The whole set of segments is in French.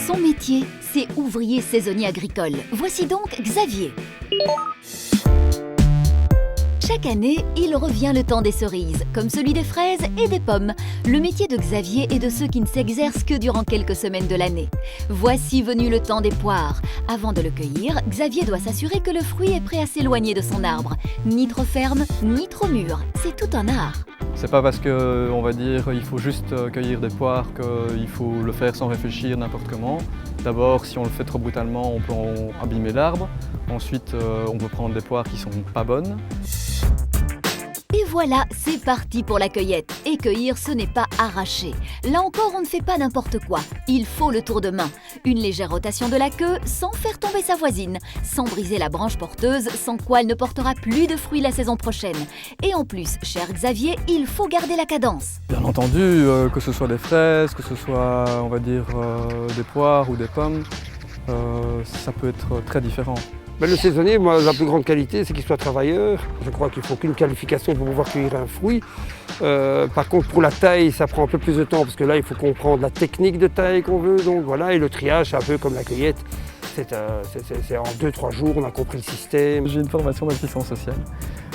Son métier, c'est ouvrier saisonnier agricole. Voici donc Xavier. Chaque année, il revient le temps des cerises, comme celui des fraises et des pommes. Le métier de Xavier est de ceux qui ne s'exercent que durant quelques semaines de l'année. Voici venu le temps des poires. Avant de le cueillir, Xavier doit s'assurer que le fruit est prêt à s'éloigner de son arbre. Ni trop ferme, ni trop mûr. C'est tout un art. C'est pas parce qu'on va dire il faut juste cueillir des poires qu'il faut le faire sans réfléchir n'importe comment. D'abord, si on le fait trop brutalement, on peut abîmer l'arbre. Ensuite, on peut prendre des poires qui sont pas bonnes. Et voilà, c'est parti pour la cueillette. Et cueillir, ce n'est pas arracher. Là encore, on ne fait pas n'importe quoi. Il faut le tour de main. Une légère rotation de la queue sans faire tomber sa voisine, sans briser la branche porteuse, sans quoi elle ne portera plus de fruits la saison prochaine. Et en plus, cher Xavier, il faut garder la cadence. Bien entendu, que ce soit des fraises, que ce soit, on va dire, des poires ou des pommes, ça peut être très différent. Le saisonnier, moi, la plus grande qualité, c'est qu'il soit travailleur. Je crois qu'il ne faut qu'une qualification pour pouvoir cueillir un fruit. Par contre, pour la taille, ça prend un peu plus de temps parce que là, il faut comprendre la technique de taille qu'on veut. Donc voilà, et le triage, c'est un peu comme la cueillette. C'est en 2-3 jours, on a compris le système. J'ai une formation d'assistance sociale,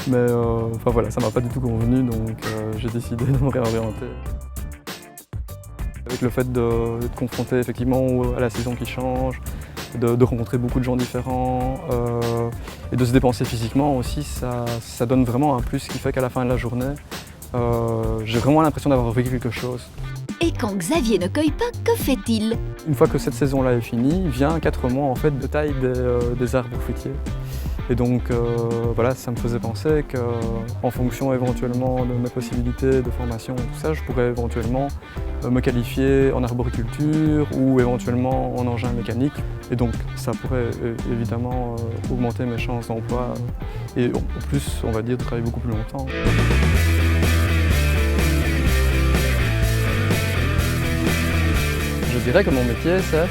mais enfin voilà, ça ne m'a pas du tout convenu, donc j'ai décidé de me réorienter. Avec le fait d'être confronté effectivement à la saison qui change, de rencontrer beaucoup de gens différents et de se dépenser physiquement aussi, ça donne vraiment un plus qui fait qu'à la fin de la journée, j'ai vraiment l'impression d'avoir vécu quelque chose. Et quand Xavier ne cueille pas, que fait-il? Une fois que cette saison-là est finie, vient 4 mois en fait de taille des arbres fruitiers. Et donc voilà, ça me faisait penser qu'en fonction éventuellement de mes possibilités de formation et tout ça, je pourrais éventuellement me qualifier en arboriculture ou éventuellement en engin mécanique. Et donc ça pourrait évidemment augmenter mes chances d'emploi et en plus, on va dire, de travailler beaucoup plus longtemps. Je dirais que mon métier, c'est